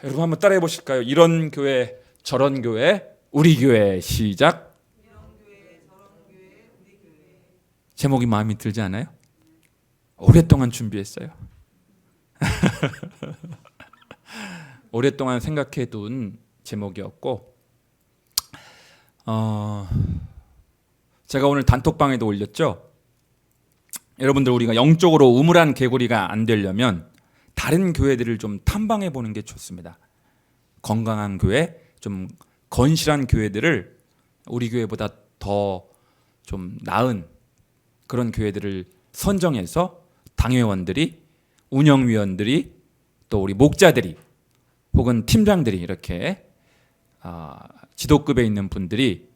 여러분 한번 따라해 보실까요? 이런 교회, 저런 교회, 우리 교회. 시작. 제목이 마음에 들지 않아요? 오랫동안 준비했어요. 오랫동안 생각해둔 제목이었고, 제가 오늘 단톡방에도 올렸죠. 여러분들, 우리가 영적으로 우물한 개구리가 안 되려면 다른 교회들을 좀 탐방해 보는 게 좋습니다. 건강한 교회, 좀 건실한 교회들을, 우리 교회보다 더 좀 나은 그런 교회들을 선정해서 당회원들이, 운영위원들이, 또 우리 목자들이 혹은 팀장들이, 이렇게 지도급에 있는 분들이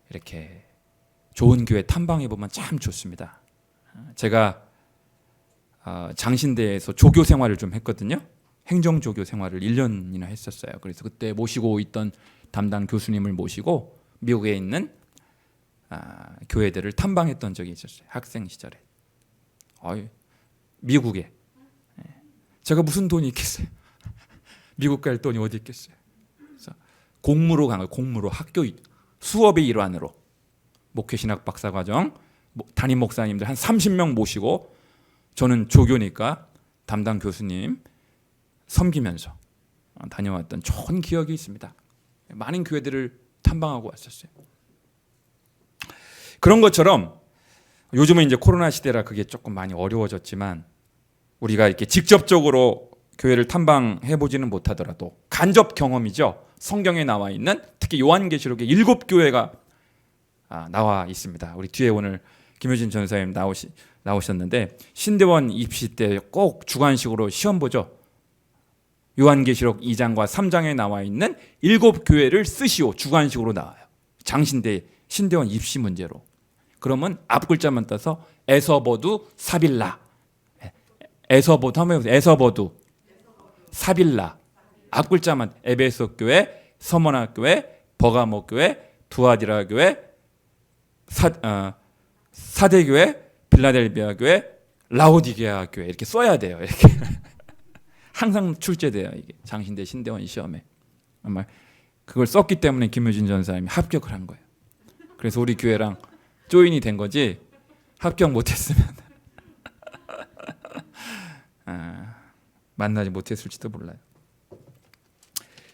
이렇게 좋은 교회 탐방해 보면 참 좋습니다. 제가 장신대에서 조교 생활을 좀 했거든요. 행정조교 생활을 1년이나 했었어요. 그래서 그때 모시고 있던 담당 교수님을 모시고 미국에 있는 교회들을 탐방했던 적이 있었어요. 학생 시절에. 미국에. 제가 무슨 돈이 있겠어요. 미국 갈 돈이 어디 있겠어요. 그래서 공무로 간 거예요. 공무로, 학교 수업의 일환으로. 목회신학 박사과정 담임 목사님들 한 30명 모시고, 저는 조교니까 담당 교수님 섬기면서 다녀왔던 좋은 기억이 있습니다. 많은 교회들을 탐방하고 왔었어요. 그런 것처럼 요즘은 이제 코로나 시대라 그게 조금 많이 어려워졌지만, 우리가 이렇게 직접적으로 교회를 탐방해 보지는 못하더라도 간접 경험이죠. 성경에 나와 있는, 특히 요한계시록에 7교회가 나와 있습니다. 우리 뒤에 오늘 김효진 전사님 나오셨는데, 신대원 입시 때 꼭 주관식으로 시험 보죠. 요한계시록 2장과 3장에 나와 있는 7교회를 쓰시오. 주관식으로 나와요. 장신대 신대원 입시 문제로. 그러면 앞글자만 따서 에서버두 사빌라. 에서버두 한번 해보세요. 에서버두 사빌라. 앞글자만 에베소 교회, 서머나 교회, 버가모 교회, 두아디라 교회, 사대 교회, 빌라델비아 교회, 라오디게아 교회, 이렇게 써야 돼요. 이렇게 항상 출제돼요. 이게 장신대 신대원 시험에. 정말 그걸 썼기 때문에 김효진 전사님이 합격을 한 거예요. 그래서 우리 교회랑 조인이 된 거지, 합격 못했으면 만나지 못했을지도 몰라요.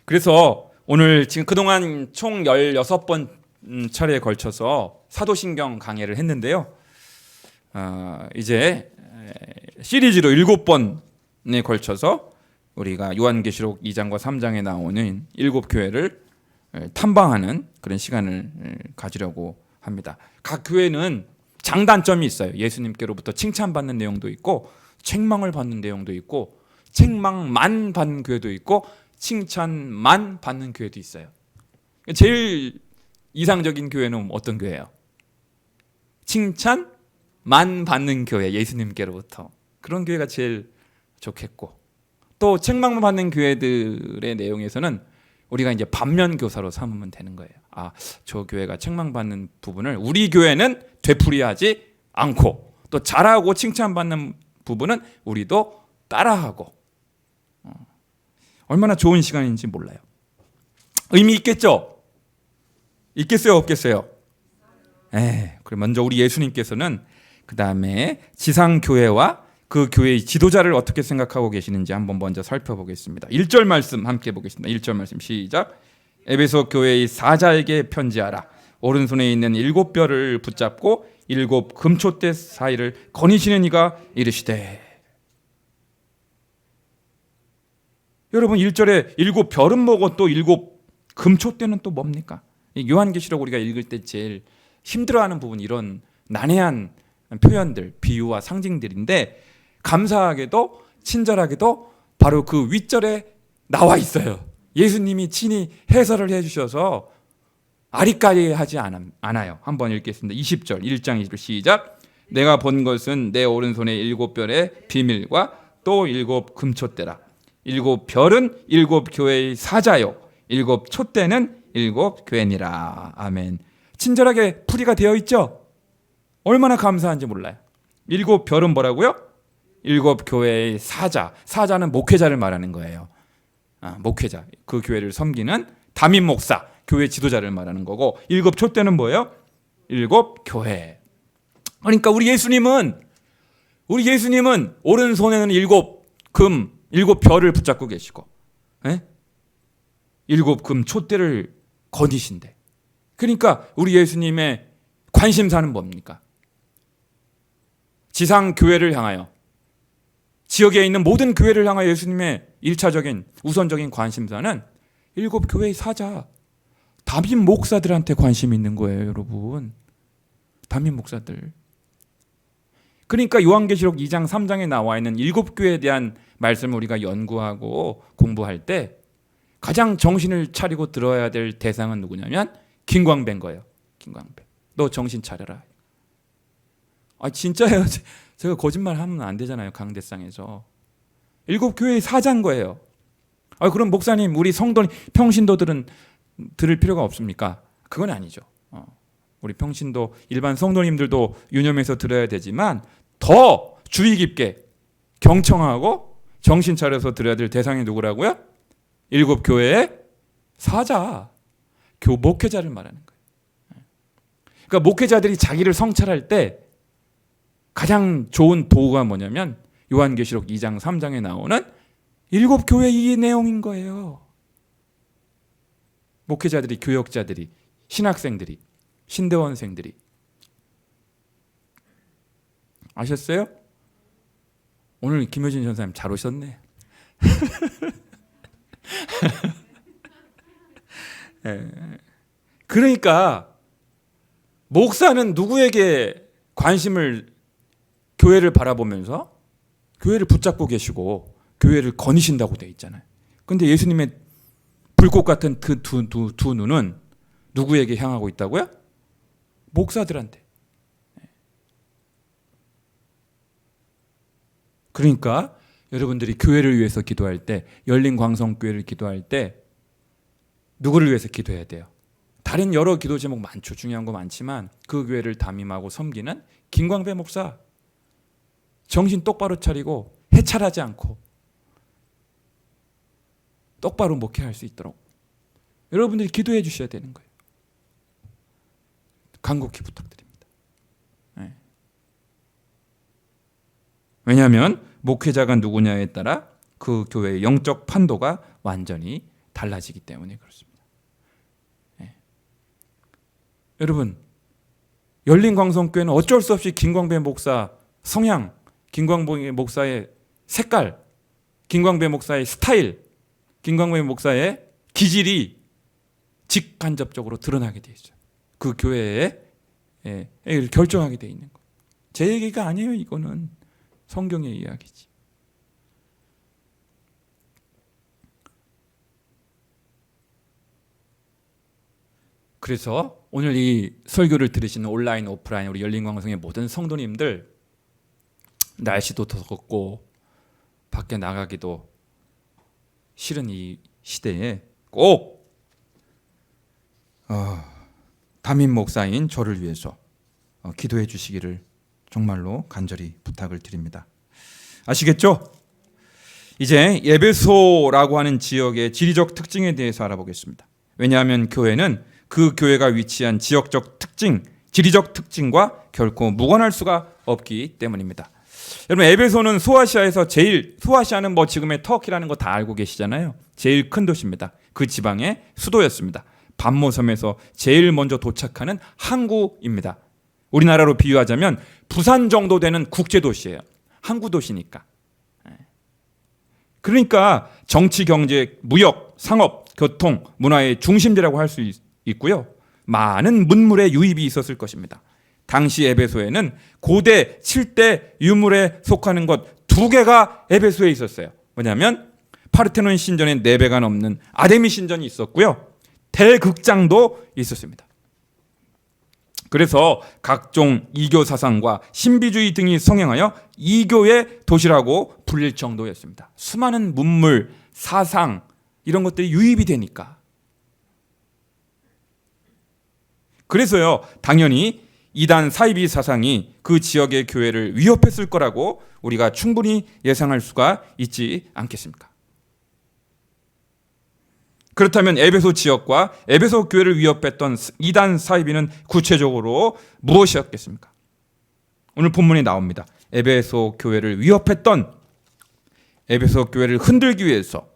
그래서 오늘 지금 그동안 총 16번 차례에 걸쳐서 사도신경 강해를 했는데요. 이제 시리즈로 7번에 걸쳐서 우리가 요한계시록 2장과 3장에 나오는 7교회를 탐방하는 그런 시간을 가지려고 합니다. 각 교회는 장단점이 있어요. 예수님께로부터 칭찬받는 내용도 있고, 책망을 받는 내용도 있고, 책망만 받는 교회도 있고, 칭찬만 받는 교회도 있어요. 제일 이상적인 교회는 어떤 교회예요? 칭찬만 받는 교회, 예수님께로부터. 그런 교회가 제일 좋겠고, 또 책망만 받는 교회들의 내용에서는 우리가 이제 반면 교사로 삼으면 되는 거예요. 저 교회가 책망받는 부분을 우리 교회는 되풀이하지 않고, 또 잘하고 칭찬받는 부분은 우리도 따라하고. 얼마나 좋은 시간인지 몰라요. 의미 있겠죠? 있겠어요, 없겠어요? 그럼 먼저 우리 예수님께서는 그 다음에 지상교회와 그 교회의 지도자를 어떻게 생각하고 계시는지 한번 먼저 살펴보겠습니다. 1절 말씀 함께 보겠습니다. 1절 말씀 시작. 에베소 교회의 사자에게 편지하라. 오른손에 있는 7 별을 붙잡고 7 금초대 사이를 거니시는 이가 이르시되. 여러분, 1절에 7별은 뭐고 또 7 금초대는 또 뭡니까? 요한계시록 우리가 읽을 때 제일 힘들어하는 부분, 이런 난해한 표현들, 비유와 상징들인데, 감사하게도 친절하게도 바로 그 윗절에 나와 있어요. 예수님이 친히 해설을 해주셔서 아리까리하지 않아요. 한번 읽겠습니다. 20절, 1장 20절 시작. 내가 본 것은 내 오른손에 7별의 비밀과 또 7 금촛대라. 7별은 7 교회의 사자요, 7 촛대는 7 교회니라. 아멘. 친절하게 풀이가 되어 있죠. 얼마나 감사한지 몰라요. 7별은 뭐라고요? 7 교회의 사자. 사자는 목회자를 말하는 거예요. 목회자, 그 교회를 섬기는 담임 목사, 교회 지도자를 말하는 거고, 일곱 촛대는 뭐예요? 일곱 교회. 그러니까 우리 예수님은 오른손에는 일곱 금, 일곱 별을 붙잡고 계시고, 일곱 금 촛대를 거니신데, 그러니까 우리 예수님의 관심사는 뭡니까? 지상 교회를 향하여, 지역에 있는 모든 교회를 향하여 예수님의 1차적인 우선적인 관심사는 일곱 교회의 사자, 담임 목사들한테 관심이 있는 거예요, 여러분. 담임 목사들. 그러니까 요한계시록 2장 3장에 나와 있는 일곱 교회에 대한 말씀을 우리가 연구하고 공부할 때 가장 정신을 차리고 들어야 될 대상은 누구냐면 김광배인 거예요. 김광배. 너 정신 차려라. 진짜예요. 제가 거짓말 하면 안 되잖아요. 강대상에서. 일곱 교회의 사자인 거예요. 그럼 목사님, 우리 성도님, 평신도들은 들을 필요가 없습니까? 그건 아니죠. 우리 평신도, 일반 성도님들도 유념해서 들어야 되지만 더 주의 깊게 경청하고 정신 차려서 들어야 될 대상이 누구라고요? 일곱 교회의 사자, 목회자를 말하는 거예요. 그러니까 목회자들이 자기를 성찰할 때 가장 좋은 도구가 뭐냐면 요한계시록 2장 3장에 나오는 일곱 교회 이 내용인 거예요. 목회자들이, 교역자들이, 신학생들이, 신대원생들이. 아셨어요? 오늘 김효진 전사님 잘 오셨네. 그러니까 목사는 누구에게 관심을, 교회를 바라보면서 교회를 붙잡고 계시고 교회를 거니신다고 되어 있잖아요. 그런데 예수님의 불꽃 같은 그 두 눈은 누구에게 향하고 있다고요? 목사들한테. 그러니까 여러분들이 교회를 위해서 기도할 때, 열린광성교회를 기도할 때 누구를 위해서 기도해야 돼요? 다른 여러 기도 제목 많죠. 중요한 거 많지만 그 교회를 담임하고 섬기는 김광배 목사, 정신 똑바로 차리고 해찰하지 않고 똑바로 목회할 수 있도록 여러분들이 기도해 주셔야 되는 거예요. 간곡히 부탁드립니다. 왜냐하면 목회자가 누구냐에 따라 그 교회의 영적 판도가 완전히 달라지기 때문에 그렇습니다. 여러분, 열린광성교회는 어쩔 수 없이 김광배 목사 성향, 김광배 목사의 색깔, 김광배 목사의 스타일, 김광배 목사의 기질이 직간접적으로 드러나게 되어 있어요. 그 교회에 결정하게 되어 있는 거예요. 제 얘기가 아니에요. 이거는 성경의 이야기지. 그래서 오늘 이 설교를 들으시는 온라인, 오프라인 우리 열린광성의 모든 성도님들, 날씨도 덥고 밖에 나가기도 싫은 이 시대에 꼭 담임 목사인 저를 위해서 기도해 주시기를 정말로 간절히 부탁을 드립니다. 아시겠죠? 이제 에베소라고 하는 지역의 지리적 특징에 대해서 알아보겠습니다. 왜냐하면 교회는 그 교회가 위치한 지역적 특징, 지리적 특징과 결코 무관할 수가 없기 때문입니다. 여러분, 에베소는 소아시아에서 소아시아는 지금의 터키라는 거 다 알고 계시잖아요. 제일 큰 도시입니다. 그 지방의 수도였습니다. 반모섬에서 제일 먼저 도착하는 항구입니다. 우리나라로 비유하자면 부산 정도 되는 국제도시예요. 항구도시니까. 그러니까 정치, 경제, 무역, 상업, 교통, 문화의 중심지라고 할 수 있고요. 많은 문물의 유입이 있었을 것입니다. 당시 에베소에는 고대 7대 유물에 속하는 것 2개가 에베소에 있었어요. 뭐냐면 파르테논 신전에 4배가 넘는 아데미 신전이 있었고요. 대극장도 있었습니다. 그래서 각종 이교 사상과 신비주의 등이 성행하여 이교의 도시라고 불릴 정도였습니다. 수많은 문물, 사상 이런 것들이 유입이 되니까. 그래서요, 당연히 이단 사이비 사상이 그 지역의 교회를 위협했을 거라고 우리가 충분히 예상할 수가 있지 않겠습니까? 그렇다면 에베소 지역과 에베소 교회를 위협했던 이단 사이비는 구체적으로 무엇이었겠습니까? 오늘 본문에 나옵니다. 에베소 교회를 위협했던, 에베소 교회를 흔들기 위해서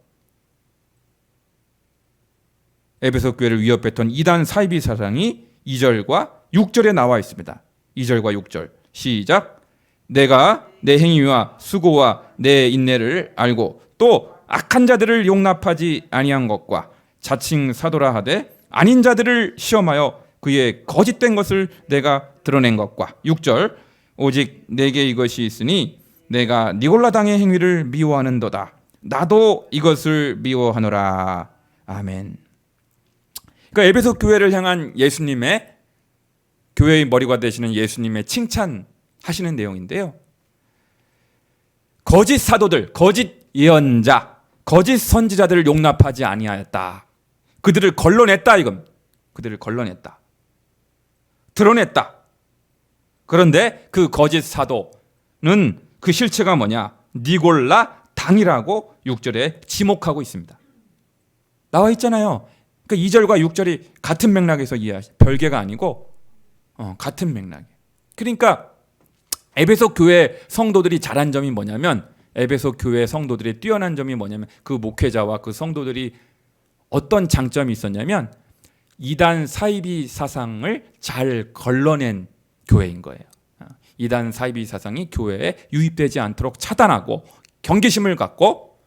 에베소 교회를 위협했던 이단 사이비 사상이 2절과 6절에 나와 있습니다. 2절과 6절 시작. 내가 내 행위와 수고와 내 인내를 알고 또 악한 자들을 용납하지 아니한 것과 자칭 사도라 하되 아닌 자들을 시험하여 그의 거짓된 것을 내가 드러낸 것과 6절 오직 내게 이것이 있으니 내가 니골라당의 행위를 미워하는도다. 나도 이것을 미워하노라. 아멘. 그러니까 에베소 교회를 향한 예수님의, 교회의 머리가 되시는 예수님의 칭찬하시는 내용인데요. 거짓 사도들, 거짓 예언자, 거짓 선지자들을 용납하지 아니하였다. 그들을 걸러냈다 이건. 그들을 걸러냈다. 드러냈다. 그런데 그 거짓 사도는 그 실체가 뭐냐? 니골라 당이라고 6절에 지목하고 있습니다. 나와 있잖아요. 그러니까 2절과 6절이 같은 맥락에서 이해하시, 별개가 아니고 같은 맥락이에요. 그러니까 에베소 교회 성도들이 잘한 점이 뭐냐면, 에베소 교회 성도들의 뛰어난 점이 뭐냐면 그 목회자와 그 성도들이 어떤 장점이 있었냐면 이단 사이비 사상을 잘 걸러낸 교회인 거예요. 이단 사이비 사상이 교회에 유입되지 않도록 차단하고 경계심을 갖고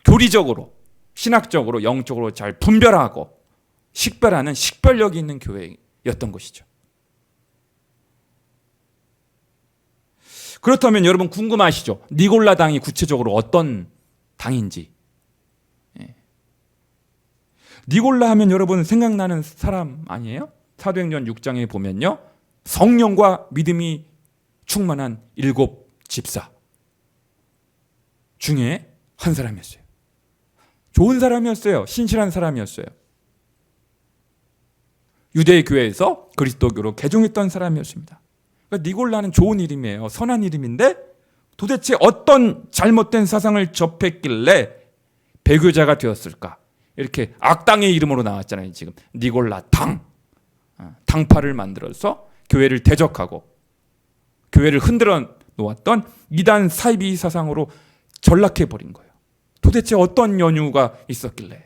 교리적으로, 신학적으로, 영적으로 잘 분별하고 식별하는 식별력이 있는 교회였던 것이죠. 그렇다면 여러분 궁금하시죠? 니골라 당이 구체적으로 어떤 당인지. 니골라 하면 여러분 생각나는 사람 아니에요? 사도행전 6장에 보면요, 성령과 믿음이 충만한 7 집사 중에 한 사람이었어요. 좋은 사람이었어요. 신실한 사람이었어요. 유대 교회에서 그리스도교로 개종했던 사람이었습니다. 그러니까 니골라는 좋은 이름이에요. 선한 이름인데 도대체 어떤 잘못된 사상을 접했길래 배교자가 되었을까? 이렇게 악당의 이름으로 나왔잖아요. 지금 니골라 당, 당파를 만들어서 교회를 대적하고 교회를 흔들어 놓았던 이단 사이비 사상으로 전락해 버린 거예요. 도대체 어떤 연유가 있었길래?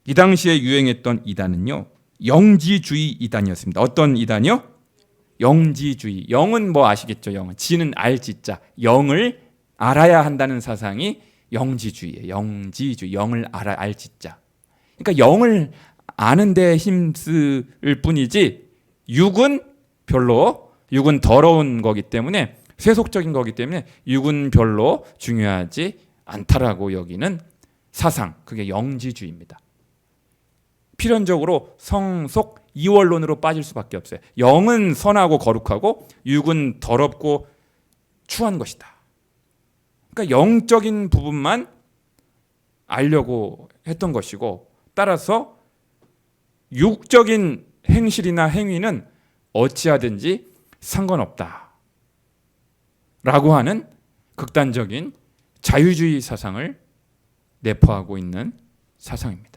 이 당시에 유행했던 이단은요, 영지주의 이단이었습니다. 어떤 이단이요? 영지주의. 영은 뭐 아시겠죠? 영은 지는 알지자. 영을 알아야 한다는 사상이 영지주의예요. 영지주의. 영을 알아, 알지자. 그러니까 영을 아는 데 힘쓸 뿐이지 육은 별로, 육은 더러운 거기 때문에, 세속적인 거기 때문에 육은 별로 중요하지 않다라고 여기는 사상, 그게 영지주의입니다. 필연적으로 성속 이원론으로 빠질 수밖에 없어요. 영은 선하고 거룩하고 육은 더럽고 추한 것이다. 그러니까 영적인 부분만 알려고 했던 것이고, 따라서 육적인 행실이나 행위는 어찌하든지 상관없다 라고 하는 극단적인 자유주의 사상을 내포하고 있는 사상입니다.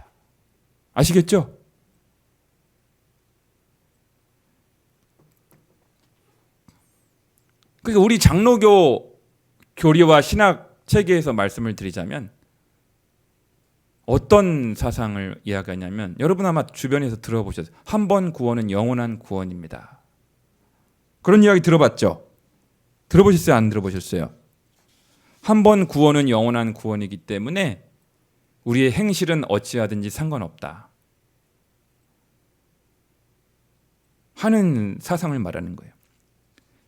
아시겠죠? 그러니까 우리 장로교 교리와 신학 체계에서 말씀을 드리자면 어떤 사상을 이야기하냐면, 여러분 아마 주변에서 들어보셨어요. 한 번 구원은 영원한 구원입니다. 그런 이야기 들어봤죠? 들어보셨어요? 안 들어보셨어요? 한 번 구원은 영원한 구원이기 때문에 우리의 행실은 어찌하든지 상관없다 하는 사상을 말하는 거예요.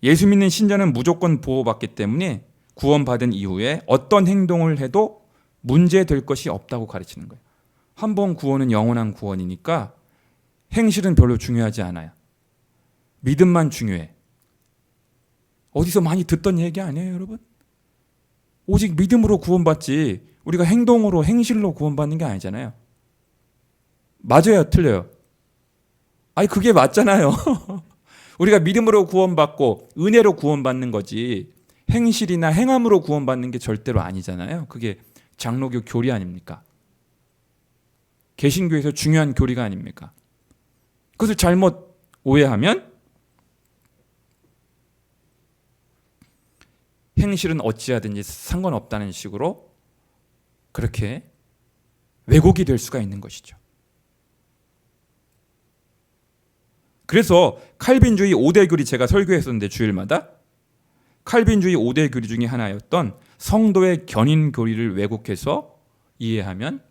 예수 믿는 신자는 무조건 보호받기 때문에 구원받은 이후에 어떤 행동을 해도 문제될 것이 없다고 가르치는 거예요. 한 번 구원은 영원한 구원이니까 행실은 별로 중요하지 않아요. 믿음만 중요해. 어디서 많이 듣던 얘기 아니에요, 여러분? 오직 믿음으로 구원받지 우리가 행동으로, 행실로 구원받는 게 아니잖아요. 맞아요, 틀려요? 아니, 그게 맞잖아요. 우리가 믿음으로 구원받고 은혜로 구원받는 거지, 행실이나 행함으로 구원받는 게 절대로 아니잖아요. 그게 장로교 교리 아닙니까? 개신교에서 중요한 교리가 아닙니까? 그것을 잘못 오해하면 행실은 어찌하든지 상관없다는 식으로 그렇게 왜곡이 될 수가 있는 것이죠. 그래서 칼빈주의 5대 교리 제가 설교했었는데 주일마다 칼빈주의 5대 교리 중에 하나였던 성도의 견인 교리를 왜곡해서 이해하면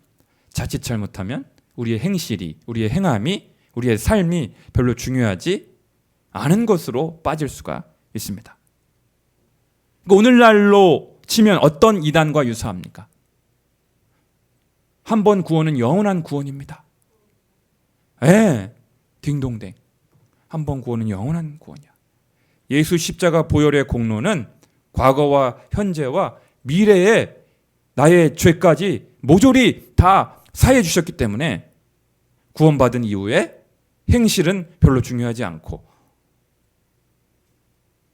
자칫 잘못하면 우리의 행실이, 우리의 행함이, 우리의 삶이 별로 중요하지 않은 것으로 빠질 수가 있습니다. 그러니까 오늘날로 치면 어떤 이단과 유사합니까? 한 번 구원은 영원한 구원입니다. 딩동댕. 한 번 구원은 영원한 구원이야. 예수 십자가 보혈의 공로는 과거와 현재와 미래의 나의 죄까지 모조리 다 사해 주셨기 때문에 구원받은 이후에 행실은 별로 중요하지 않고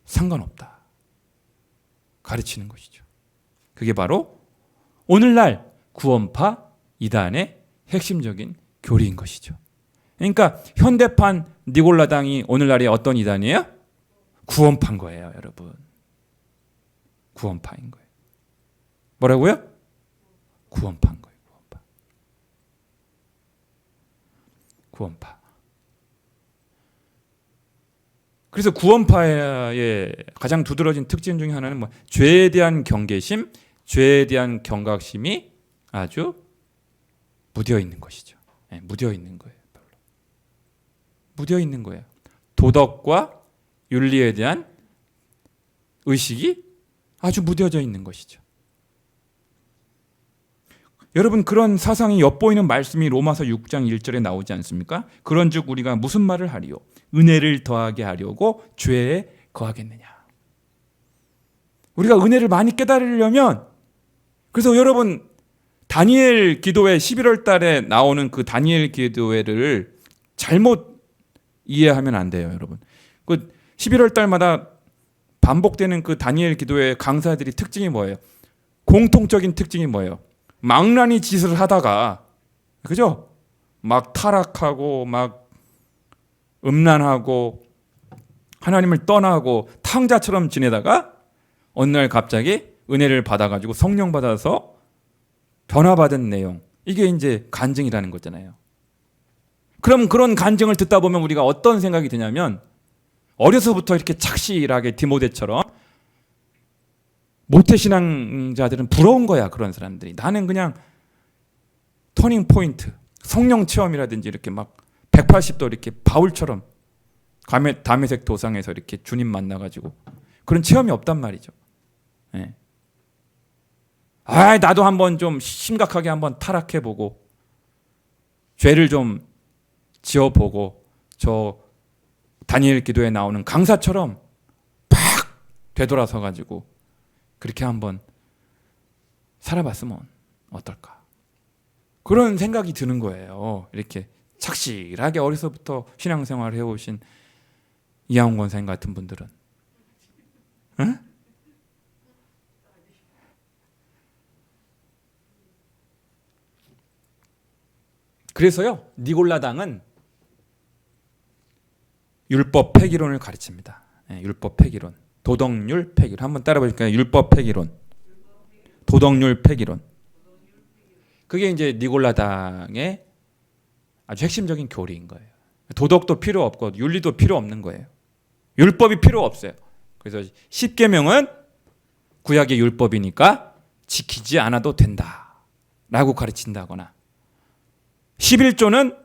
상관없다 가르치는 것이죠. 그게 바로 오늘날 구원파 이단의 핵심적인 교리인 것이죠. 그러니까 현대판 니골라당이 오늘날의 어떤 이단이에요? 구원파인 거예요, 여러분. 구원파인 거예요. 뭐라고요? 구원파인 거예요. 구원파. 그래서 구원파의 가장 두드러진 특징 중에 하나는 뭐 죄에 대한 경계심, 죄에 대한 경각심이 아주 무뎌 있는 것이죠. 무뎌 있는 거예요. 무뎌 있는 거예요. 도덕과 윤리에 대한 의식이 아주 무뎌져 있는 것이죠. 여러분, 그런 사상이 엿보이는 말씀이 로마서 6장 1절에 나오지 않습니까? 그런즉 우리가 무슨 말을 하리요? 은혜를 더하게 하려고 죄에 거하겠느냐? 우리가 은혜를 많이 깨달으려면, 그래서 여러분 다니엘 기도회 11월 달에 나오는 그 다니엘 기도회를 잘못 이해하면 안 돼요, 여러분. 그 11월 달마다 반복되는 그 다니엘 기도회 강사들이 특징이 뭐예요? 공통적인 특징이 뭐예요? 망나니 짓을 하다가, 그죠? 막 타락하고 막 음란하고 하나님을 떠나고 탕자처럼 지내다가 어느 날 갑자기 은혜를 받아가지고 성령 받아서 변화받은 내용, 이게 이제 간증이라는 거잖아요. 그럼 그런 간증을 듣다 보면 우리가 어떤 생각이 드냐면, 어려서부터 이렇게 착실하게 디모데처럼 모태신앙자들은 부러운 거야. 그런 사람들이. 나는 그냥 터닝 포인트, 성령 체험이라든지 이렇게 막 180도 이렇게 바울처럼 다메섹 도상에서 이렇게 주님 만나가지고 그런 체험이 없단 말이죠. 네. 나도 한번 좀 심각하게 한번 타락해보고 죄를 좀 지어보고 저 다니엘 기도에 나오는 강사처럼 팍 되돌아서 가지고 그렇게 한번 살아봤으면 어떨까? 그런 생각이 드는 거예요. 이렇게 착실하게 어려서부터 신앙생활을 해오신 이하원 권사님 같은 분들은. 응? 그래서요, 니골라당은 율법 폐기론을 가르칩니다. 율법 폐기론, 도덕률 폐기론. 한번 따라 보실까요? 율법 폐기론, 도덕률 폐기론. 그게 이제 니골라당의 아주 핵심적인 교리인 거예요. 도덕도 필요 없고 윤리도 필요 없는 거예요. 율법이 필요 없어요. 그래서 10계명은 구약의 율법이니까 지키지 않아도 된다라고 가르친다거나, 11조는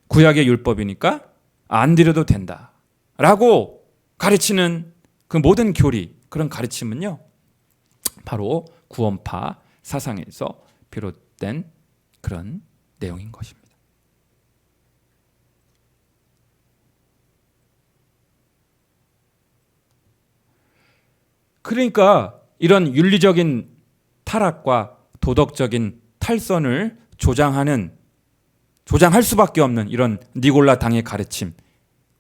구약의 율법이니까 안 드려도 된다라고 가르치는 그 모든 교리, 그런 가르침은요, 바로 구원파 사상에서 비롯된 그런 내용인 것입니다. 그러니까 이런 윤리적인 타락과 도덕적인 탈선을 조장할 수밖에 없는 이런 니골라 당의 가르침,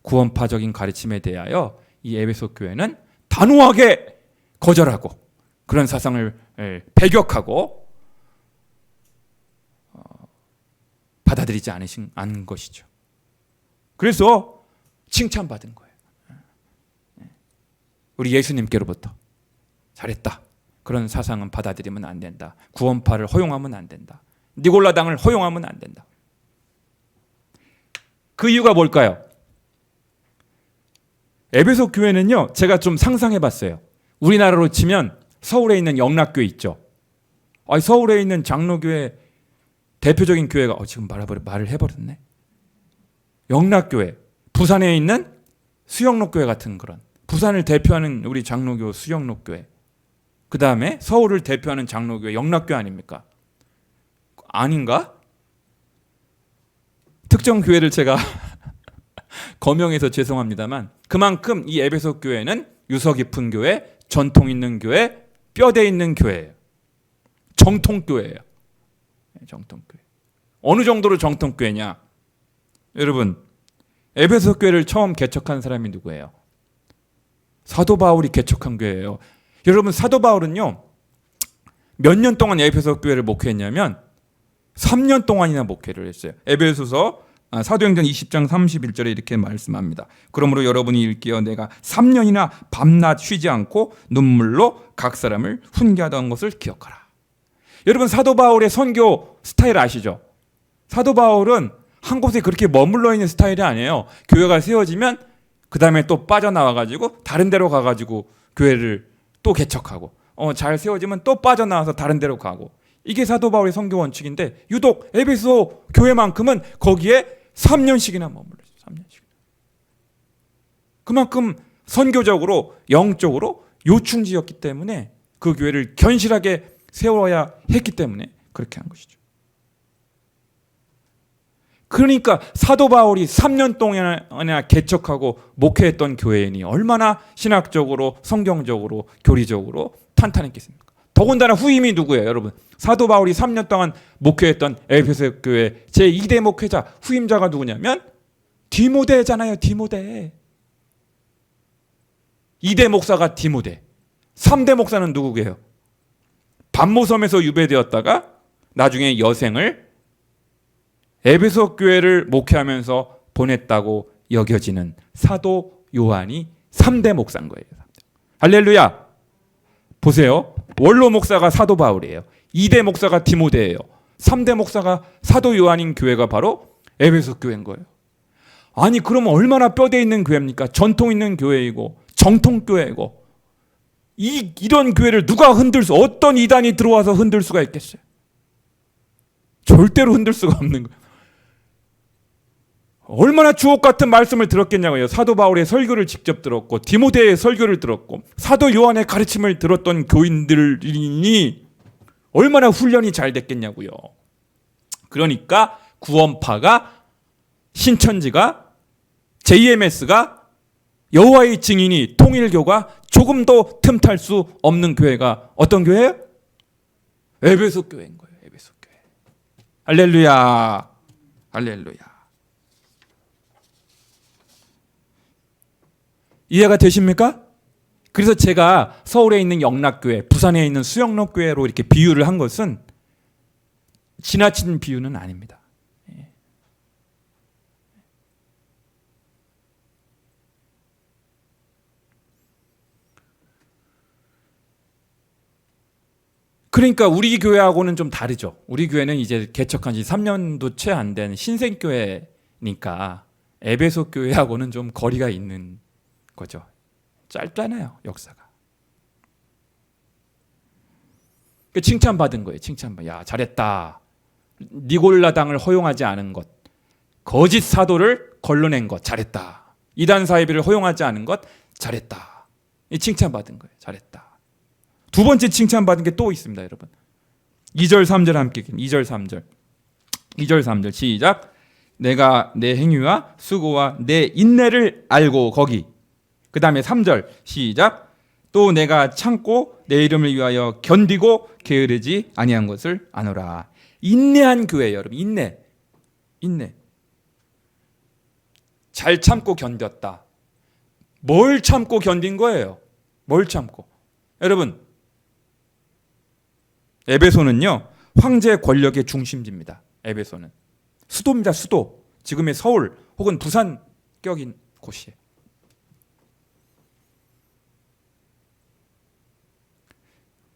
구원파적인 가르침에 대하여 이 에베소 교회는 단호하게 거절하고 그런 사상을 배격하고 받아들이지 않은 것이죠. 그래서 칭찬받은 거예요. 우리 예수님께로부터 잘했다. 그런 사상은 받아들이면 안 된다. 구원파를 허용하면 안 된다. 니골라당을 허용하면 안 된다. 그 이유가 뭘까요? 에베소 교회는요, 제가 좀 상상해 봤어요. 우리나라로 치면 서울에 있는 영락교회 있죠. 서울에 있는 장로교회 대표적인 교회가 지금 말을 해버렸네. 영락교회, 부산에 있는 수영록교회 같은 그런 부산을 대표하는 우리 장로교 수영록교회, 그 다음에 서울을 대표하는 장로교회 영락교회 아닙니까? 아닌가? 특정 교회를 제가 거명해서 죄송합니다만 그만큼 이 에베소 교회는 유서 깊은 교회, 전통 있는 교회, 뼈대 있는 교회예요. 정통교회예요. 정통교회. 어느 정도로 정통교회냐? 여러분, 에베소 교회를 처음 개척한 사람이 누구예요? 사도 바울이 개척한 교회예요. 여러분, 사도 바울은요, 몇 년 동안 에베소 교회를 목회했냐면 3년 동안이나 목회를 했어요. 에베소서 사도행전 20장 31절에 이렇게 말씀합니다. 그러므로 여러분이 읽기어 내가 3년이나 밤낮 쉬지 않고 눈물로 각 사람을 훈계하던 것을 기억하라. 여러분, 사도 바울의 선교 스타일 아시죠? 사도 바울은 한 곳에 그렇게 머물러 있는 스타일이 아니에요. 교회가 세워지면 그 다음에 또 빠져나와가지고 다른 데로 가가지고 교회를 또 개척하고 잘 세워지면 또 빠져나와서 다른 데로 가고, 이게 사도 바울의 선교 원칙인데 유독 에베소 교회만큼은 거기에 3년씩이나 머물렀어요. 3년씩. 그만큼 선교적으로 영적으로 요충지였기 때문에 그 교회를 견실하게 세워야 했기 때문에 그렇게 한 것이죠. 그러니까 사도 바울이 3년 동안이나 개척하고 목회했던 교회이니 얼마나 신학적으로 성경적으로 교리적으로 탄탄했겠습니까? 더군다나 후임이 누구예요, 여러분? 사도 바울이 3년 동안 목회했던 에베소 교회 제2대 목회자 후임자가 누구냐면 디모데잖아요. 디모데. 2대 목사가 디모데. 3대 목사는 누구게요? 반모섬에서 유배되었다가 나중에 여생을 에베소 교회를 목회하면서 보냈다고 여겨지는 사도 요한이 3대 목사인 거예요. 할렐루야. 보세요. 원로 목사가 사도 바울이에요. 2대 목사가 디모데예요. 3대 목사가 사도 요한인 교회가 바로 에베소 교회인 거예요. 아니, 그러면 얼마나 뼈대 있는 교회입니까? 전통 있는 교회이고 정통 교회이고, 이런 교회를 누가 어떤 이단이 들어와서 흔들 수가 있겠어요? 절대로 흔들 수가 없는 거예요. 얼마나 주옥 같은 말씀을 들었겠냐고요. 사도 바울의 설교를 직접 들었고 디모데의 설교를 들었고 사도 요한의 가르침을 들었던 교인들이니 얼마나 훈련이 잘 됐겠냐고요. 그러니까 구원파가, 신천지가, JMS가, 여호와의 증인이, 통일교가 조금도 틈탈 수 없는 교회가 어떤 교회예요? 에베소 교회인 거예요. 에베소 교회. 할렐루야. 할렐루야. 이해가 되십니까? 그래서 제가 서울에 있는 영락교회, 부산에 있는 수영록교회로 이렇게 비유를 한 것은 지나친 비유는 아닙니다. 그러니까 우리 교회하고는 좀 다르죠. 우리 교회는 이제 개척한 지 3년도 채 안 된 신생교회니까 에베소 교회하고는 좀 거리가 있는 거죠. 짧잖아요, 역사가. 칭찬받은 거예요. 칭찬받. 야, 잘했다. 니골라당을 허용하지 않은 것, 거짓 사도를 걸러낸 것, 잘했다. 이단 사이비를 허용하지 않은 것, 잘했다. 칭찬받은 거예요. 잘했다. 두 번째 칭찬받은 게 또 있습니다, 여러분. 2절 3절 함께 2절 3절. 2절 3절 시작. 내가 내 행위와 수고와 내 인내를 알고 거기. 그 다음에 3절 시작. 또 내가 참고 내 이름을 위하여 견디고 게으르지 아니한 것을 아노라. 인내한 교회예요, 여러분. 인내. 잘 참고 견뎠다. 뭘 참고 견딘 거예요? 뭘 참고? 여러분, 에베소는요, 황제 권력의 중심지입니다. 에베소는 수도입니다. 수도. 지금의 서울 혹은 부산 격인 곳이에요.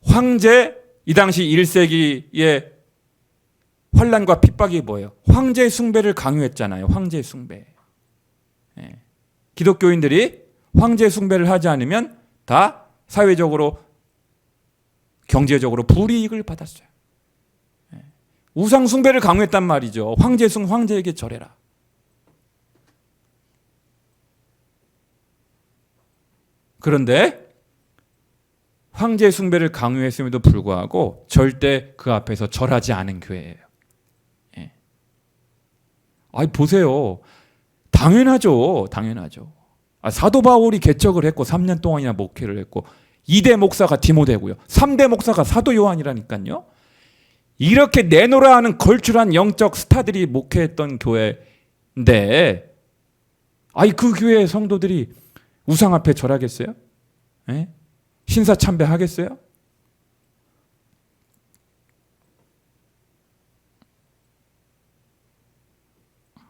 황제, 이 당시 1세기의 환란과 핍박이 뭐예요? 황제 숭배를 강요했잖아요. 황제 숭배. 예. 기독교인들이 황제 숭배를 하지 않으면 다 사회적으로, 경제적으로 불이익을 받았어요. 예. 우상 숭배를 강요했단 말이죠. 황제에게 절해라. 그런데 황제 숭배를 강요했음에도 불구하고 절대 그 앞에서 절하지 않은 교회예요. 예. 아이, 보세요. 당연하죠. 사도 바울이 개척을 했고 3년 동안이나 목회를 했고 2대 목사가 디모데고요. 3대 목사가 사도 요한이라니까요. 이렇게 내노라 하는 걸출한 영적 스타들이 목회했던 교회인데, 그 교회 성도들이 우상 앞에 절하겠어요? 예? 신사 참배하겠어요?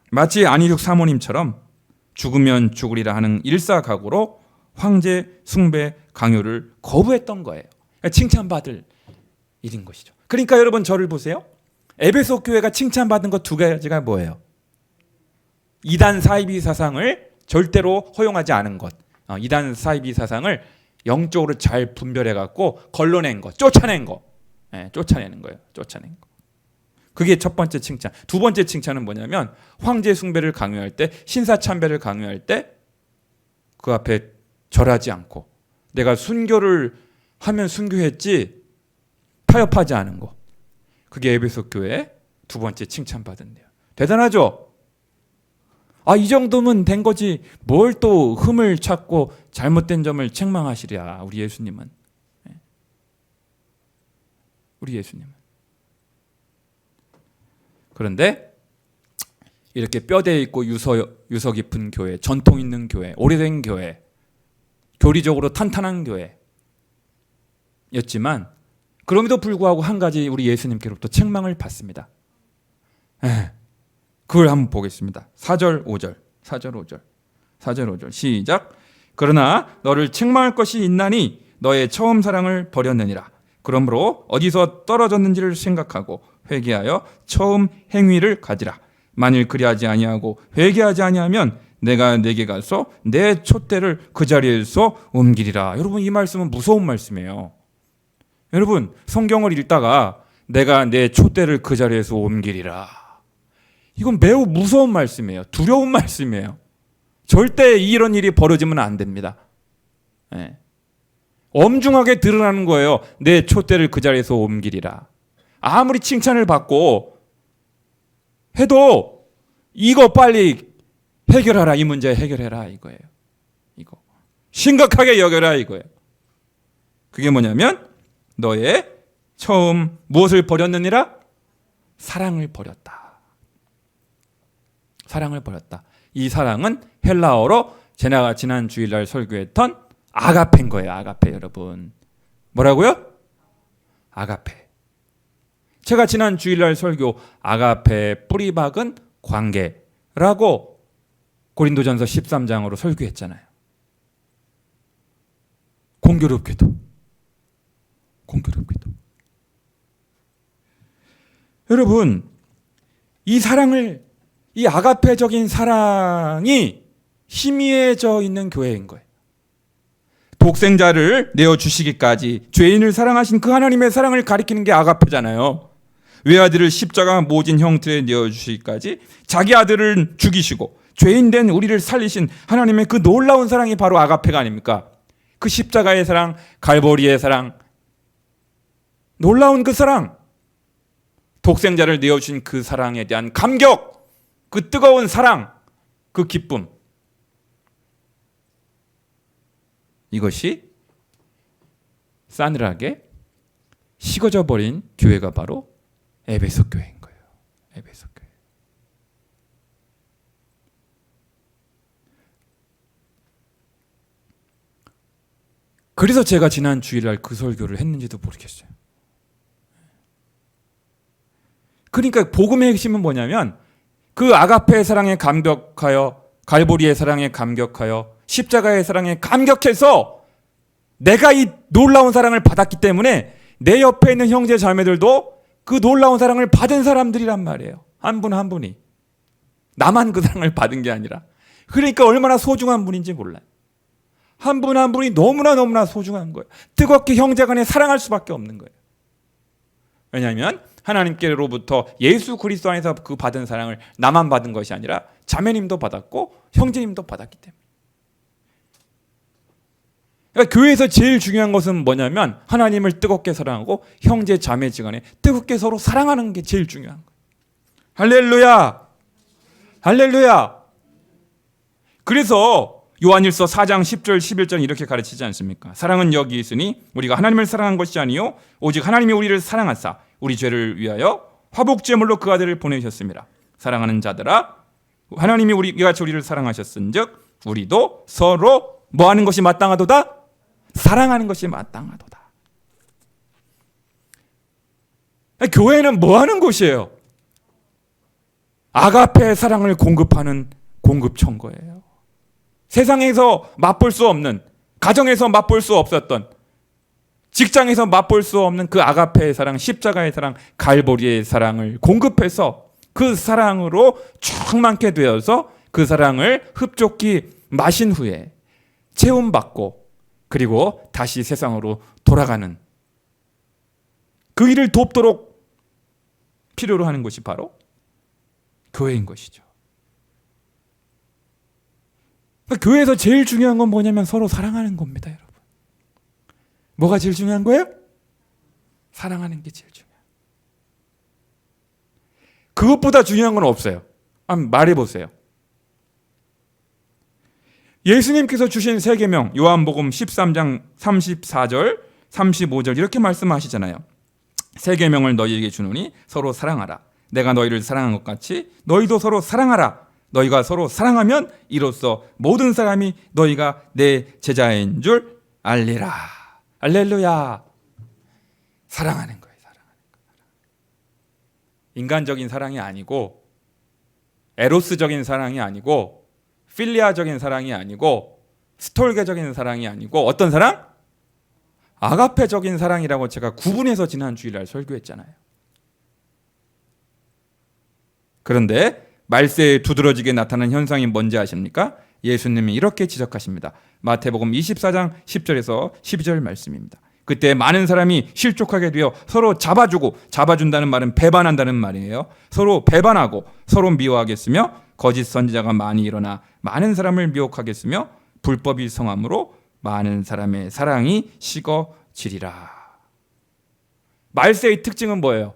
마치 안희숙 사모님처럼 죽으면 죽으리라 하는 일사각오로 황제 숭배 강요를 거부했던 거예요. 칭찬받을 일인 것이죠. 그러니까 여러분, 저를 보세요. 에베소 교회가 칭찬받은 것 두 가지가 뭐예요? 이단 사이비 사상을 절대로 허용하지 않은 것. 이단 사이비 사상을 영적으로 잘 분별해 갖고 걸러낸 것, 쫓아낸 거. 쫓아내는 거예요. 쫓아낸 거. 그게 첫 번째 칭찬. 두 번째 칭찬은 뭐냐면, 황제 숭배를 강요할 때, 신사 참배를 강요할 때 그 앞에 절하지 않고, 내가 순교를 하면 순교했지 타협하지 않은 거. 그게 에베소 교회 두 번째 칭찬받은대요. 대단하죠? 이 정도면 된 거지 뭘 또 흠을 찾고 잘못된 점을 책망하시랴, 우리 예수님은. 우리 예수님은. 그런데 이렇게 뼈대 있고 유서 깊은 교회, 전통 있는 교회, 오래된 교회, 교리적으로 탄탄한 교회였지만 그럼에도 불구하고 한 가지 우리 예수님께로부터 책망을 받습니다. 그걸 한번 보겠습니다. 4절 5절. 4절 5절 시작. 그러나 너를 책망할 것이 있나니 너의 처음 사랑을 버렸느니라. 그러므로 어디서 떨어졌는지를 생각하고 회개하여 처음 행위를 가지라. 만일 그리하지 아니하고 회개하지 아니하면 내가 내게 가서 내 촛대를 그 자리에서 옮기리라. 여러분, 이 말씀은 무서운 말씀이에요. 여러분, 성경을 읽다가 내가 내 촛대를 그 자리에서 옮기리라, 이건 매우 무서운 말씀이에요. 두려운 말씀이에요. 절대 이런 일이 벌어지면 안 됩니다. 엄중하게 드러나는 거예요. 내 촛대를 그 자리에서 옮기리라. 아무리 칭찬을 받고 해도 이거 빨리 해결하라, 이 문제 해결해라, 이거예요. 이거 심각하게 여겨라, 이거예요. 그게 뭐냐면 너의 처음 무엇을 버렸느니라? 사랑을 버렸다. 사랑을 버렸다. 이 사랑은 헬라어로 제가 지난 주일날 설교했던 아가페인 거예요. 아가페. 여러분, 뭐라고요? 아가페. 제가 지난 주일날 설교 아가페 뿌리박은 관계라고 고린도전서 13장으로 설교했잖아요. 공교롭게도 여러분, 이 사랑을, 이 아가페적인 사랑이 희미해져 있는 교회인 거예요. 독생자를 내어주시기까지 죄인을 사랑하신 그 하나님의 사랑을 가리키는 게 아가페잖아요. 외아들을 십자가 모진 형틀에 내어주시기까지 자기 아들을 죽이시고 죄인된 우리를 살리신 하나님의 그 놀라운 사랑이 바로 아가페가 아닙니까? 그 십자가의 사랑, 갈보리의 사랑, 놀라운 그 사랑, 독생자를 내어주신 그 사랑에 대한 감격, 그 뜨거운 사랑, 그 기쁨, 이것이 싸늘하게 식어져 버린 교회가 바로 에베소 교회인 거예요. 에베소 교회. 그래서 제가 지난 주일날 그 설교를 했는지도 모르겠어요. 그러니까 복음의 핵심은 뭐냐면 그 아가페의 사랑에 감격하여, 갈보리의 사랑에 감격하여, 십자가의 사랑에 감격해서 내가 이 놀라운 사랑을 받았기 때문에 내 옆에 있는 형제 자매들도 그 놀라운 사랑을 받은 사람들이란 말이에요. 한 분 한 분이. 나만 그 사랑을 받은 게 아니라. 그러니까 얼마나 소중한 분인지 몰라요. 한 분 한 분이 너무나 소중한 거예요. 뜨겁게 형제 간에 사랑할 수밖에 없는 거예요. 왜냐하면 하나님께로부터 예수 그리스도 안에서 그 받은 사랑을 나만 받은 것이 아니라 자매님도 받았고 형제님도 받았기 때문에. 그러니까 교회에서 제일 중요한 것은 뭐냐면 하나님을 뜨겁게 사랑하고 형제 자매지간에 뜨겁게 서로 사랑하는 게 제일 중요한 거예요. 할렐루야, 할렐루야. 그래서 요한일서 4장 10절 11절 이렇게 가르치지 않습니까? 사랑은 여기 있으니 우리가 하나님을 사랑한 것이 아니요 오직 하나님이 우리를 사랑하사 우리 죄를 위하여 화복제물로 그 아들을 보내셨습니다. 사랑하는 자들아, 하나님이 우리같이 우리를 사랑하셨은즉 우리도 서로 뭐하는 것이 마땅하도다? 사랑하는 것이 마땅하도다. 교회는 뭐하는 곳이에요? 아가페의 사랑을 공급하는 공급청거예요. 세상에서 맛볼 수 없는, 가정에서 맛볼 수 없었던, 직장에서 맛볼 수 없는 그 아가페의 사랑, 십자가의 사랑, 갈보리의 사랑을 공급해서 그 사랑으로 충만케 되어서 그 사랑을 흡족히 마신 후에 채움받고 그리고 다시 세상으로 돌아가는 그 일을 돕도록 필요로 하는 것이 바로 교회인 것이죠. 그러니까 교회에서 제일 중요한 건 뭐냐면 서로 사랑하는 겁니다, 여러분. 뭐가 제일 중요한 거예요? 사랑하는 게 제일 중요해요. 그것보다 중요한 건 없어요. 한번 말해보세요. 예수님께서 주신 세 계명, 요한복음 13장 34절, 35절 이렇게 말씀하시잖아요. 세 계명을 너희에게 주노니 서로 사랑하라. 내가 너희를 사랑한 것 같이 너희도 서로 사랑하라. 너희가 서로 사랑하면 이로써 모든 사람이 너희가 내 제자인 줄 알리라. 할렐루야. 사랑하는 거예요. 사랑하는 거예요. 인간적인 사랑이 아니고 에로스적인 사랑이 아니고 필리아적인 사랑이 아니고 스톨게적인 사랑이 아니고 어떤 사랑? 아가페적인 사랑이라고 제가 구분해서 지난 주일날 설교했잖아요. 그런데 말세에 두드러지게 나타나는 현상이 뭔지 아십니까? 예수님이 이렇게 지적하십니다. 마태복음 24장 10절에서 12절 말씀입니다. 그때 많은 사람이 실족하게 되어 서로 잡아준다는 말은 배반한다는 말이에요. 서로 배반하고 서로 미워하겠으며 거짓 선지자가 많이 일어나 많은 사람을 미혹하겠으며 불법이 성함으로 많은 사람의 사랑이 식어지리라. 말세의 특징은 뭐예요?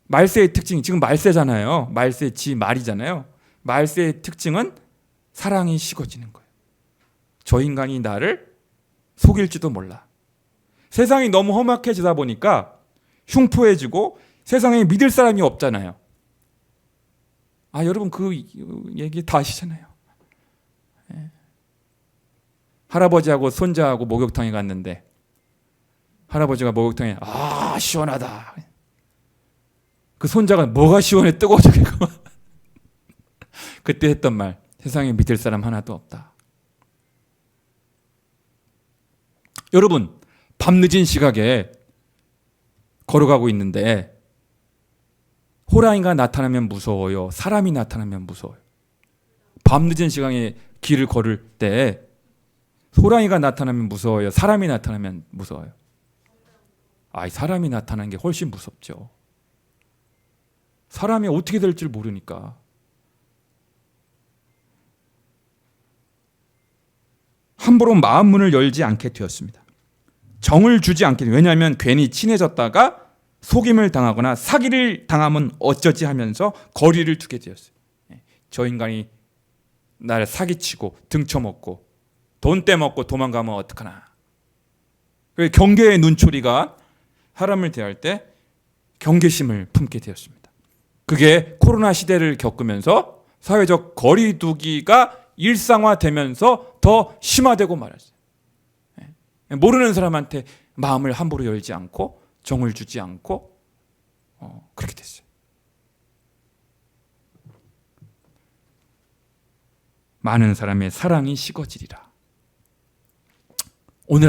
말세의 특징, 지금 말세잖아요. 말세 지 말이잖아요. 말세의 특징은 사랑이 식어지는 거예요. 저 인간이 나를 속일지도 몰라. 세상이 너무 험악해지다 보니까 흉포해지고 세상에 믿을 사람이 없잖아요. 여러분 그 얘기 다 아시잖아요. 할아버지하고 손자하고 목욕탕에 갔는데 할아버지가 목욕탕에 시원하다. 그 손자가 뭐가 시원해 뜨거워 죽겠고 그때 했던 말, 세상에 믿을 사람 하나도 없다. 여러분 밤늦은 시각에 걸어가고 있는데 호랑이가 나타나면 무서워요? 사람이 나타나면 무서워요? 밤늦은 시간에 길을 걸을 때 호랑이가 나타나면 무서워요? 사람이 나타나면 무서워요? 사람이 나타나는 게 훨씬 무섭죠. 사람이 어떻게 될 줄 모르니까. 함부로 마음 문을 열지 않게 되었습니다. 정을 주지 않게. 왜냐하면 괜히 친해졌다가 속임을 당하거나 사기를 당하면 어쩌지 하면서 거리를 두게 되었어요. 저 인간이 나를 사기치고 등쳐먹고 돈 떼먹고 도망가면 어떡하나. 경계의 눈초리가 사람을 대할 때 경계심을 품게 되었습니다. 그게 코로나 시대를 겪으면서 사회적 거리 두기가 일상화되면서 더 심화되고 말았어요. 모르는 사람한테 마음을 함부로 열지 않고 정을 주지 않고 그렇게 됐어요. 많은 사람의 사랑이 식어지리라. 오늘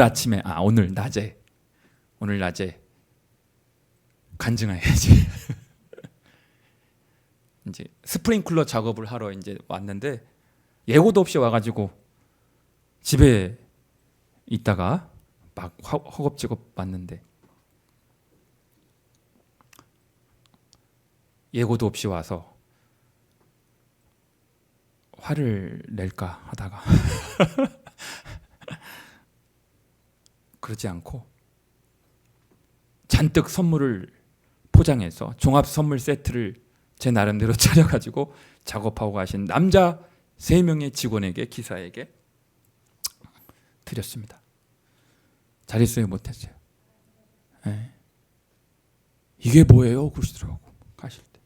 낮에 간증해야지. 이제 스프링클러 작업을 하러 이제 왔는데 예고도 없이 와가지고 집에 있다가 막 허겁지겁 왔는데 예고도 없이 와서 화를 낼까 하다가 그러지 않고 잔뜩 선물을 포장해서 종합 선물 세트를 제 나름대로 차려가지고 작업하고 가신 남자 3명의 직원에게, 기사에게 드렸습니다. 잘했어요, 못했어요? 네. 이게 뭐예요? 그러시더라고 가실 때.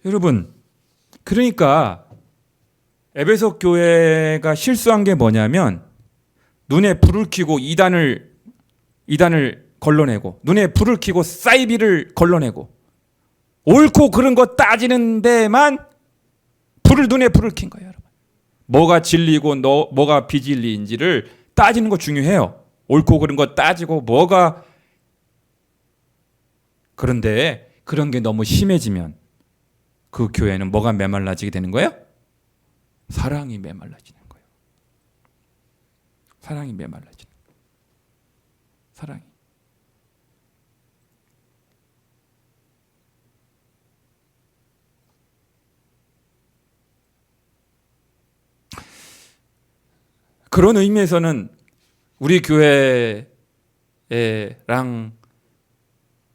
여러분, 그러니까 에베소 교회가 실수한 게 뭐냐면 눈에 불을 켜고 이단을 걸러내고 눈에 불을 켜고 사이비를 걸러내고 옳고 그른 거 따지는 데만 눈에 불을 킨 거예요, 여러분. 뭐가 진리고 뭐가 비진리인지를 따지는 거 중요해요. 옳고 그른 거 따지고 뭐가. 그런데 그런 게 너무 심해지면 그 교회는 뭐가 메말라지게 되는 거예요? 사랑이 메말라지는 거예요. 사랑이 메말라지는 거예요. 사랑이. 그런 의미에서는 우리 교회랑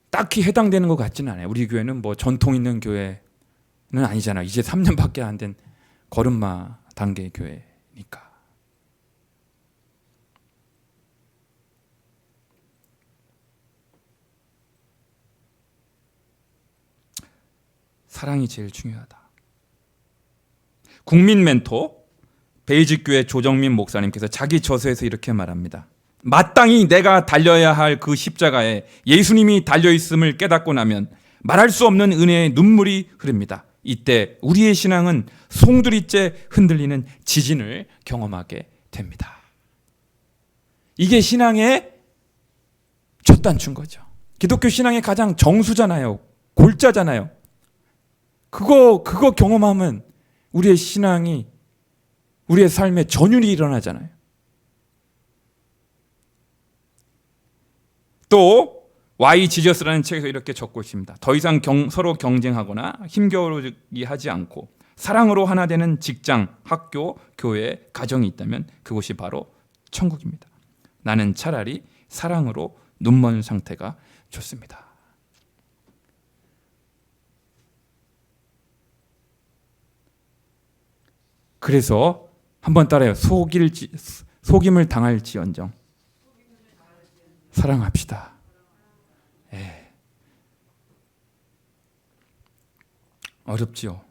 딱히 해당되는 것 같지는 않아요. 우리 교회는 뭐 전통 있는 교회는 아니잖아요. 이제 3년밖에 안 된 걸음마 단계 교회니까. 사랑이 제일 중요하다. 국민 멘토 베이직교회 조정민 목사님께서 자기 저서에서 이렇게 말합니다. 마땅히 내가 달려야 할 그 십자가에 예수님이 달려있음을 깨닫고 나면 말할 수 없는 은혜의 눈물이 흐릅니다. 이때 우리의 신앙은 송두리째 흔들리는 지진을 경험하게 됩니다. 이게 신앙의 첫 단추인 거죠. 기독교 신앙의 가장 정수잖아요. 골자잖아요. 그거 경험하면 우리의 신앙이, 우리의 삶에 전율이 일어나잖아요. 또 와이 지저스라는 책에서 이렇게 적고 있습니다. 더 이상 서로 경쟁하거나 힘겨루기 하지 않고 사랑으로 하나 되는 직장, 학교, 교회, 가정이 있다면 그곳이 바로 천국입니다. 나는 차라리 사랑으로 눈먼 상태가 좋습니다. 그래서 한번 따라해요. 속임을 당할지언정 사랑합시다. 예. 어렵지요.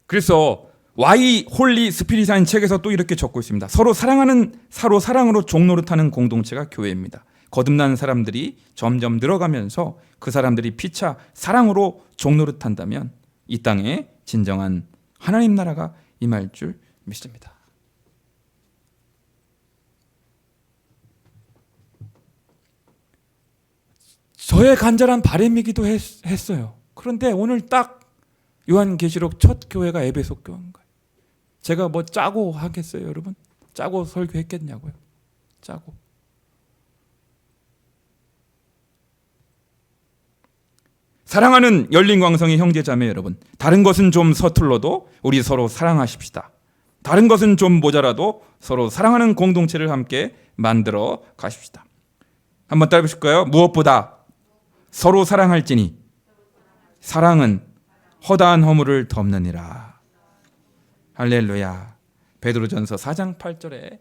그래서 와이 홀리 스피릿이라는 책에서 또 이렇게 적고 있습니다. 서로 사랑으로 종노릇하는 공동체가 교회입니다. 거듭난 사람들이 점점 늘어가면서 그 사람들이 피차 사랑으로 종노릇한다면 이 땅에 진정한 하나님 나라가 임할 줄 믿습니다. 저의 간절한 바람이기도 했어요. 그런데 오늘 딱 요한계시록 첫 교회가 에베소 교회인 거예요. 제가 뭐 짜고 하겠어요, 여러분? 짜고 설교했겠냐고요? 짜고. 사랑하는 열린광성의 형제자매 여러분, 다른 것은 좀 서툴러도 우리 서로 사랑하십시다. 다른 것은 좀 모자라도 서로 사랑하는 공동체를 함께 만들어 가십시다. 한번 따라 해보실까요? 무엇보다 서로 사랑할지니 사랑은 허다한 허물을 덮느니라. 할렐루야. 베드로전서 4장 8절의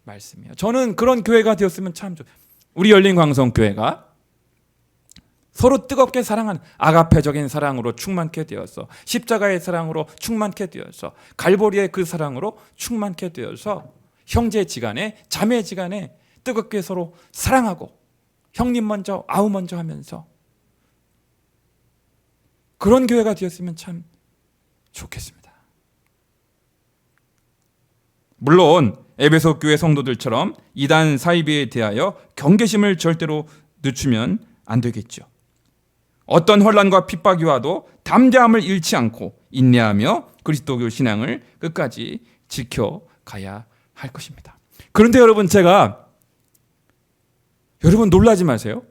말씀이에요. 저는 그런 교회가 되었으면 참 좋아요. 우리 열린광성교회가 서로 뜨겁게 사랑하는 아가페적인 사랑으로 충만케 되어서 십자가의 사랑으로 충만케 되어서 갈보리의 그 사랑으로 충만케 되어서 형제지간에 자매지간에 뜨겁게 서로 사랑하고 형님 먼저 아우 먼저 하면서 그런 교회가 되었으면 참 좋겠습니다. 물론 에베소 교회 성도들처럼 이단 사이비에 대하여 경계심을 절대로 늦추면 안 되겠죠. 어떤 혼란과 핍박이 와도 담대함을 잃지 않고 인내하며 그리스도교 신앙을 끝까지 지켜가야 할 것입니다. 그런데 여러분, 여러분 놀라지 마세요.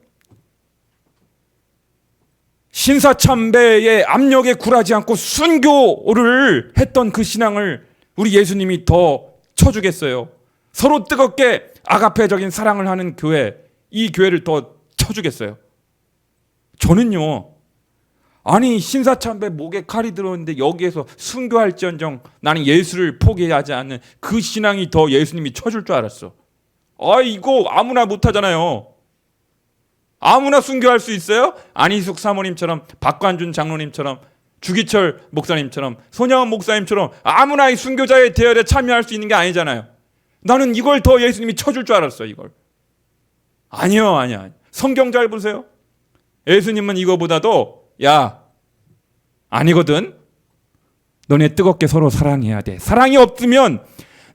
신사참배의 압력에 굴하지 않고 순교를 했던 그 신앙을 우리 예수님이 더 쳐주겠어요? 서로 뜨겁게 아가페적인 사랑을 하는 교회, 이 교회를 더 쳐주겠어요? 저는요, 아니 신사참배 목에 칼이 들어오는데 여기에서 순교할지언정 나는 예수를 포기하지 않는 그 신앙이 더 예수님이 쳐줄 줄 알았어. 이거 아무나 못하잖아요. 아무나 순교할 수 있어요? 안희숙 사모님처럼, 박관준 장로님처럼, 주기철 목사님처럼, 손양원 목사님처럼 아무나 이 순교자의 대열에 참여할 수 있는 게 아니잖아요. 나는 이걸 더 예수님이 쳐줄 줄 알았어. 이걸. 아니요. 성경 잘 보세요. 예수님은 이거보다도 아니거든. 너네 뜨겁게 서로 사랑해야 돼. 사랑이 없으면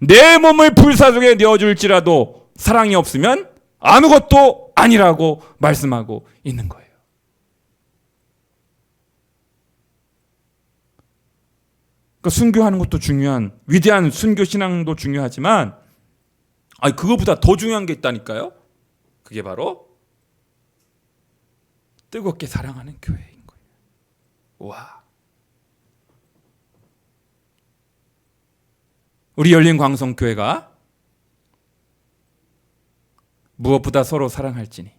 내 몸을 불사 속에 내어줄지라도 사랑이 없으면 아무것도 아니라고 말씀하고 있는 거예요. 그러니까 순교하는 것도 중요한, 위대한 순교 신앙도 중요하지만 그거보다 더 중요한 게 있다니까요. 그게 바로 뜨겁게 사랑하는 교회인 거예요. 와. 우리 열린광성교회가 무엇보다 서로 사랑할지니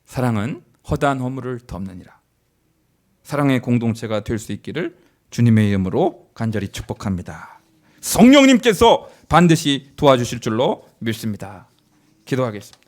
사랑은 허다한 허물을 덮느니라. 사랑의 공동체가 될 수 있기를 주님의 이름으로 간절히 축복합니다. 성령님께서 반드시 도와주실 줄로 믿습니다. 기도하겠습니다.